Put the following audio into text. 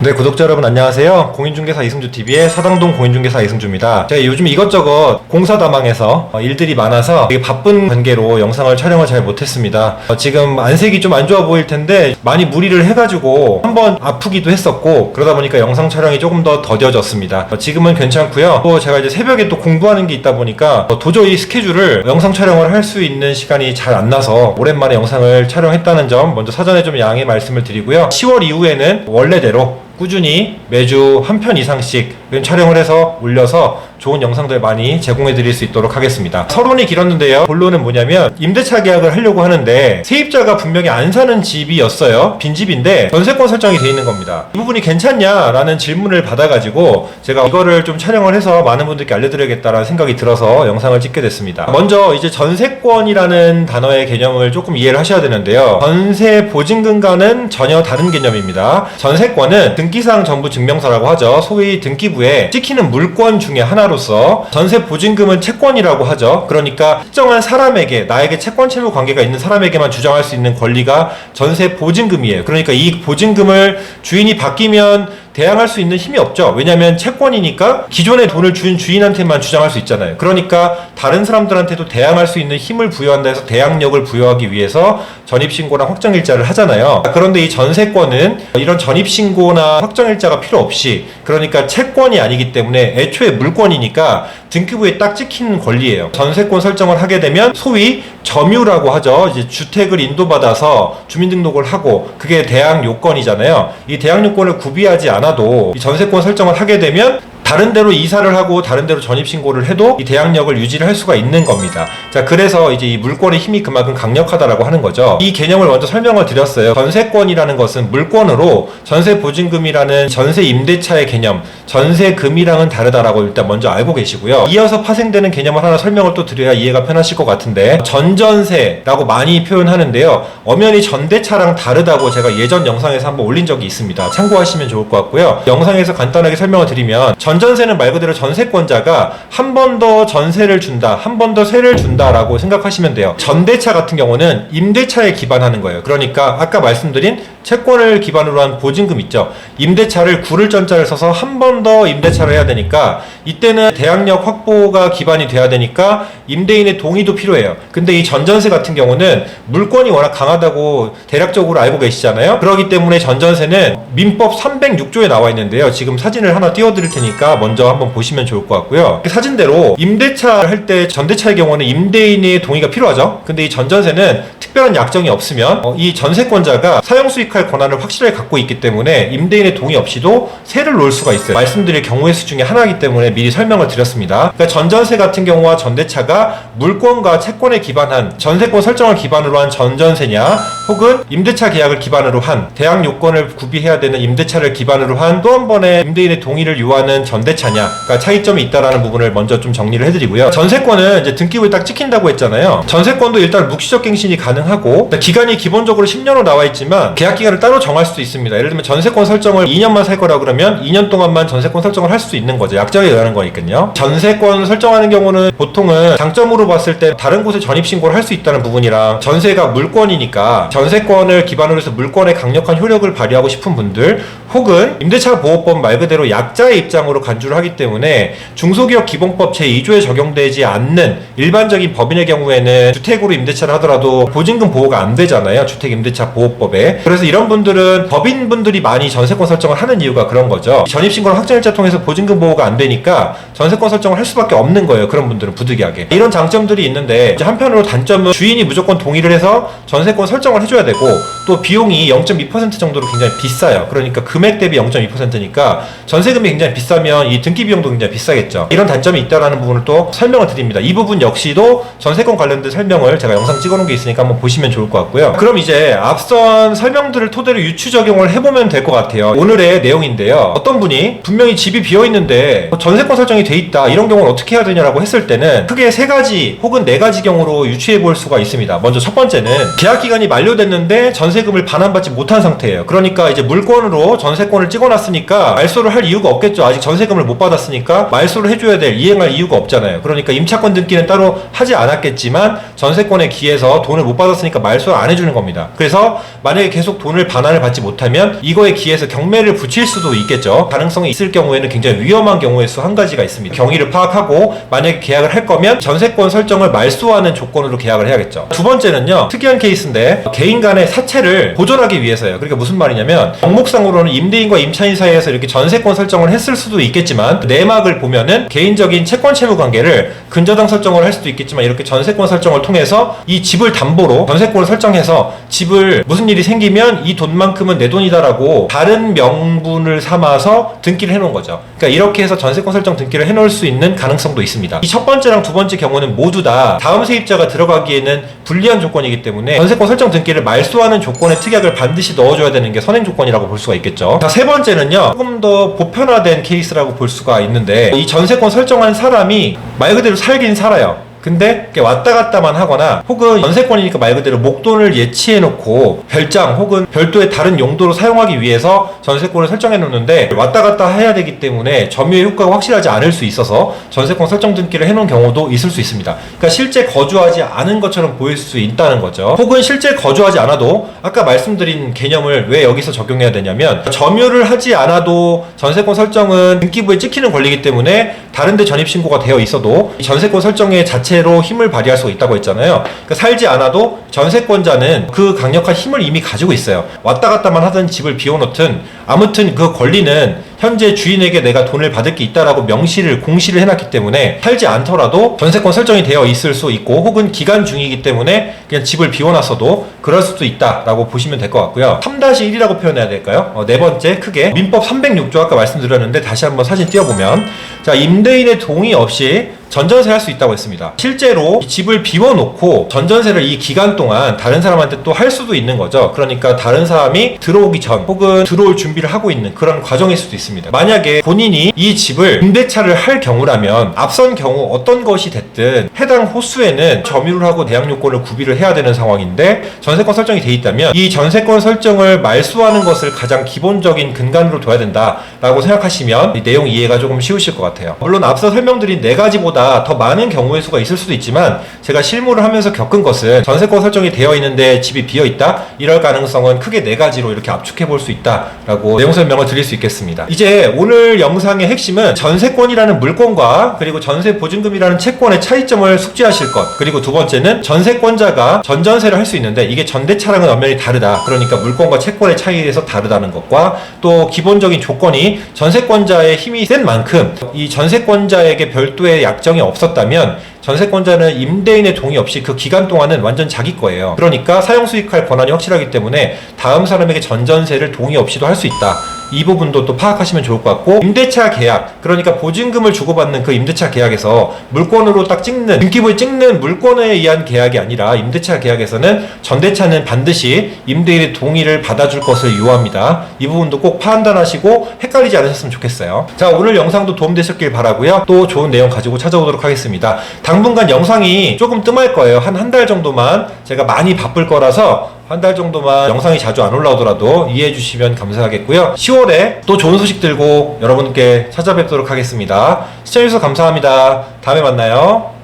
네, 구독자 여러분 안녕하세요. 공인중개사 이승주TV의 서당동 공인중개사 이승주입니다. 제가 요즘 이것저것 공사다망에서 일들이 많아서 되게 바쁜 관계로 영상을 촬영을 잘 못했습니다. 지금 안색이 좀 안 좋아 보일 텐데 많이 무리를 해가지고 한번 아프기도 했었고 그러다 보니까 영상 촬영이 조금 더 더뎌졌습니다. 지금은 괜찮고요. 또 제가 이제 새벽에 또 공부하는 게 있다 보니까 도저히 스케줄을 영상 촬영을 할 수 있는 시간이 잘 안 나서 오랜만에 영상을 촬영했다는 점 먼저 사전에 좀 양해 말씀을 드리고요. 10월 이후에는 원래대로 꾸준히 매주 한 편 이상씩 촬영을 해서 올려서 좋은 영상들 많이 제공해 드릴 수 있도록 하겠습니다. 서론이 길었는데요. 본론은 뭐냐면 임대차 계약을 하려고 하는데 세입자가 분명히 안 사는 집이었어요. 빈집인데 전세권 설정이 돼 있는 겁니다. 이 부분이 괜찮냐? 라는 질문을 받아가지고 제가 이거를 좀 촬영을 해서 많은 분들께 알려드려야겠다라는 생각이 들어서 영상을 찍게 됐습니다. 먼저 이제 전세권이라는 단어의 개념을 조금 이해를 하셔야 되는데요. 전세 보증금과는 전혀 다른 개념입니다. 전세권은 등기상 전부 증명서라고 하죠. 소위 등기부에 찍히는 물권 중에 하나로서 전세 보증금은 채권이라고 하죠. 그러니까 특정한 사람에게 나에게 채권 채무 관계가 있는 사람에게만 주장할 수 있는 권리가 전세 보증금이에요. 그러니까 이 보증금을 주인이 바뀌면 대항할 수 있는 힘이 없죠. 왜냐하면 채권이니까 기존에 돈을 준 주인한테만 주장할 수 있잖아요. 그러니까 다른 사람들한테도 대항할 수 있는 힘을 부여한다 해서 대항력을 부여하기 위해서 전입신고랑 확정일자를 하잖아요. 그런데 이 전세권은 이런 전입신고나 확정일자가 필요 없이, 그러니까 채권이 아니기 때문에 애초에 물권이니까 등기부에 딱 찍히는 권리예요. 전세권 설정을 하게 되면 소위 점유라고 하죠. 이제 주택을 인도받아서 주민등록을 하고 그게 대항 요건이잖아요. 이 대항 요건을 구비하지 않아도 이 전세권 설정을 하게 되면 다른 데로 이사를 하고 다른 데로 전입신고를 해도 이 대항력을 유지를 할 수가 있는 겁니다. 자, 그래서 이제 이 물권의 힘이 그만큼 강력하다라고 하는 거죠. 이 개념을 먼저 설명을 드렸어요. 전세권이라는 것은 물권으로 전세보증금이라는 전세 임대차의 개념, 전세금이랑은 다르다라고 일단 먼저 알고 계시고요. 이어서 파생되는 개념을 하나 설명을 또 드려야 이해가 편하실 것 같은데, 전전세라고 많이 표현하는데요. 엄연히 전대차랑 다르다고 제가 예전 영상에서 한번 올린 적이 있습니다. 참고하시면 좋을 것 같고요. 영상에서 간단하게 설명을 드리면 전전세는 말 그대로 전세권자가 한 번 더 전세를 준다, 한 번 더 세를 준다라고 생각하시면 돼요. 전대차 같은 경우는 임대차에 기반하는 거예요. 그러니까 아까 말씀드린 채권을 기반으로 한 보증금 있죠. 임대차를 구를 전자를 써서 한 번 더 임대차를 해야 되니까 이때는 대항력 확보가 기반이 돼야 되니까 임대인의 동의도 필요해요. 근데 이 전전세 같은 경우는 물권이 워낙 강하다고 대략적으로 알고 계시잖아요. 그렇기 때문에 전전세는 민법 306조에 나와 있는데요. 지금 사진을 하나 띄워드릴 테니까 먼저 한번 보시면 좋을 것 같고요. 사진대로 임대차 할 때 전대차의 경우는 임대인의 동의가 필요하죠. 근데 이 전전세는 특별한 약정이 없으면 이 전세권자가 사용수익할 권한을 확실하게 갖고 있기 때문에 임대인의 동의 없이도 세를 놓을 수가 있어요. 말씀드릴 경우의 수 중에 하나이기 때문에 미리 설명을 드렸습니다. 그러니까 전전세 같은 경우와 전대차가 물권과 채권에 기반한 전세권 설정을 기반으로 한 전전세냐, 혹은 임대차 계약을 기반으로 한 대항 요건을 구비해야 되는 임대차를 기반으로 한 또 한 번의 임대인의 동의를 요하는 전대차냐, 그러니까 차이점이 있다라는 부분을 먼저 좀 정리를 해드리고요. 전세권은 이제 등기부에 딱 찍힌다고 했잖아요. 전세권도 일단 묵시적 갱신이 가능하고 기간이 기본적으로 10년으로 나와 있지만 계약 기간을 따로 정할 수도 있습니다. 예를 들면 전세권 설정을 2년만 살 거라 그러면 2년 동안만 전세권 설정을 할 수도 있는 거죠. 약정에 의하는 거니까요. 전세권 설정하는 경우는 보통은 장점으로 봤을 때 다른 곳에 전입신고를 할 수 있다는 부분이랑, 전세가 물권이니까 전세권을 기반으로 해서 물권의 강력한 효력을 발휘하고 싶은 분들, 혹은 임대차 보호법 말 그대로 약자의 입장으로 간주를 하기 때문에 중소기업 기본법 제2조에 적용되지 않는 일반적인 법인의 경우에는 주택으로 임대차를 하더라도 보증금 보호가 안 되잖아요. 주택임대차 보호법에. 그래서 이런 분들은 법인분들이 많이 전세권 설정을 하는 이유가 그런 거죠. 전입신고랑 확정일자 통해서 보증금 보호가 안 되니까 전세권 설정을 할 수밖에 없는 거예요. 그런 분들은 부득이하게. 이런 장점들이 있는데, 이제 한편으로 단점은 주인이 무조건 동의를 해서 전세권 설정을 해줘야 되고, 또 비용이 0.2% 정도로 굉장히 비싸요. 그러니까 금액 대비 0.2%니까 전세금이 굉장히 비싸면 이 등기 비용도 굉장히 비싸겠죠. 이런 단점이 있다라는 부분을 또 설명을 드립니다. 이 부분 역시도 전세권 관련된 설명을 제가 영상 찍어놓은 게 있으니까 한번 보시면 좋을 것 같고요. 그럼 이제 앞선 설명들을 토대로 유추 적용을 해보면 될 것 같아요. 오늘의 내용인데요. 어떤 분이 분명히 집이 비어있는데 전세권 설정이 돼 있다, 이런 경우는 어떻게 해야 되냐라고 했을 때는 크게 3가지 혹은 4가지 경우로 유추해 볼 수가 있습니다. 먼저 첫 번째는 계약 기간이 만료됐는데 전세 전세금을 반환받지 못한 상태예요. 그러니까 이제 물건으로 전세권을 찍어놨으니까 말소를 할 이유가 없겠죠. 아직 전세금을 못 받았으니까 말소를 해줘야 될, 이행할 이유가 없잖아요. 그러니까 임차권 등기는 따로 하지 않았겠지만 전세권에 기해서 돈을 못 받았으니까 말소를 안 해주는 겁니다. 그래서 만약에 계속 돈을 반환을 받지 못하면 이거에 기해서 경매를 붙일 수도 있겠죠. 가능성이 있을 경우에는 굉장히 위험한 경우의 수 한 가지가 있습니다. 경위를 파악하고 만약에 계약을 할 거면 전세권 설정을 말소하는 조건으로 계약을 해야겠죠. 두 번째는요, 특이한 케이스인데 개인 간의 사채를 보존하기 위해서예요. 그러니까 무슨 말이냐면 명목상으로는 임대인과 임차인 사이에서 이렇게 전세권 설정을 했을 수도 있겠지만 내막을 보면은 개인적인 채권 채무 관계를 근저당 설정을 할 수도 있겠지만 이렇게 전세권 설정을 통해서 이 집을 담보로 전세권을 설정해서 집을 무슨 일이 생기면 이 돈만큼은 내 돈이다라고 다른 명분을 삼아서 등기를 해놓은 거죠. 그러니까 이렇게 해서 전세권 설정 등기를 해놓을 수 있는 가능성도 있습니다. 이 첫 번째랑 두 번째 경우는 모두 다 다음 세입자가 들어가기에는 불리한 조건이기 때문에 전세권 설정 등기를 말소하는 조건의 특약을 반드시 넣어줘야 되는 게 선행 조건이라고 볼 수가 있겠죠. 자, 세 번째는요, 조금 더 보편화된 케이스라고 볼 수가 있는데 이 전세권 설정한 사람이 말 그대로 살긴 살아요. 근데 이렇게 왔다 갔다만 하거나 혹은 전세권이니까 말 그대로 목돈을 예치해 놓고 별장 혹은 별도의 다른 용도로 사용하기 위해서 전세권을 설정해 놓는데 왔다 갔다 해야 되기 때문에 점유의 효과가 확실하지 않을 수 있어서 전세권 설정 등기를 해놓은 경우도 있을 수 있습니다. 그러니까 실제 거주하지 않은 것처럼 보일 수 있다는 거죠. 혹은 실제 거주하지 않아도 아까 말씀드린 개념을 왜 여기서 적용해야 되냐면 점유를 하지 않아도 전세권 설정은 등기부에 찍히는 권리이기 때문에 다른데 전입신고가 되어 있어도 전세권 설정의 자체로 힘을 발휘할 수 있다고 했잖아요. 그러니까 살지 않아도 전세권자는 그 강력한 힘을 이미 가지고 있어요. 왔다 갔다만 하든 집을 비워놓든 아무튼 그 권리는 현재 주인에게 내가 돈을 받을 게 있다라고 공시를 해놨기 때문에 살지 않더라도 전세권 설정이 되어 있을 수 있고 혹은 기간 중이기 때문에 그냥 집을 비워놨어도 그럴 수도 있다라고 보시면 될 것 같고요. 3-1이라고 표현해야 될까요? 네 번째 크게 민법 306조 아까 말씀드렸는데 다시 한번 사진 띄워보면 자, 임대인의 동의 없이 전전세 할 수 있다고 했습니다. 실제로 이 집을 비워놓고 전전세를 이 기간 동안 다른 사람한테 또 할 수도 있는 거죠. 그러니까 다른 사람이 들어오기 전 혹은 들어올 준비를 하고 있는 그런 과정일 수도 있습니다. 만약에 본인이 이 집을 임대차를 할 경우라면 앞선 경우 어떤 것이 됐든 해당 호수에는 점유를 하고 대항 요건을 구비를 해야 되는 상황인데 전세권 설정이 돼 있다면 이 전세권 설정을 말소하는 것을 가장 기본적인 근간으로 둬야 된다라고 생각하시면 이 내용 이해가 조금 쉬우실 것 같아요. 물론 앞서 설명드린 네 가지보다 더 많은 경우의 수가 있을 수도 있지만 제가 실무를 하면서 겪은 것은 전세권 설정이 되어 있는데 집이 비어 있다? 이럴 가능성은 크게 네 가지로 이렇게 압축해 볼 수 있다라고 내용 설명을 드릴 수 있겠습니다. 이제 오늘 영상의 핵심은 전세권이라는 물건과 그리고 전세 보증금이라는 채권의 차이점을 숙지하실 것, 그리고 두 번째는 전세권자가 전전세를 할 수 있는데 이게 전대차랑은 엄연히 다르다. 그러니까 물건과 채권의 차이에서 다르다는 것과 또 기본적인 조건이 전세권자의 힘이 센 만큼 이 전세권자에게 별도의 약정이 없었다면 전세권자는 임대인의 동의 없이 그 기간 동안은 완전 자기 거예요. 그러니까 사용수익할 권한이 확실하기 때문에 다음 사람에게 전전세를 동의 없이도 할 수 있다. 이 부분도 또 파악하시면 좋을 것 같고, 임대차 계약, 그러니까 보증금을 주고받는 그 임대차 계약에서 물건으로 딱 찍는, 등기부에 찍는 물건에 의한 계약이 아니라 임대차 계약에서는 전대차는 반드시 임대인의 동의를 받아줄 것을 요합니다. 이 부분도 꼭 판단하시고 헷갈리지 않으셨으면 좋겠어요. 자, 오늘 영상도 도움되셨길 바라고요. 또 좋은 내용 가지고 찾아오도록 하겠습니다. 당분간 영상이 조금 뜸할 거예요. 한 달 정도만 제가 많이 바쁠 거라서 한 달 정도만 영상이 자주 안 올라오더라도 이해해 주시면 감사하겠고요. 10월에 또 좋은 소식 들고 여러분께 찾아뵙도록 하겠습니다. 시청해주셔서 감사합니다. 다음에 만나요.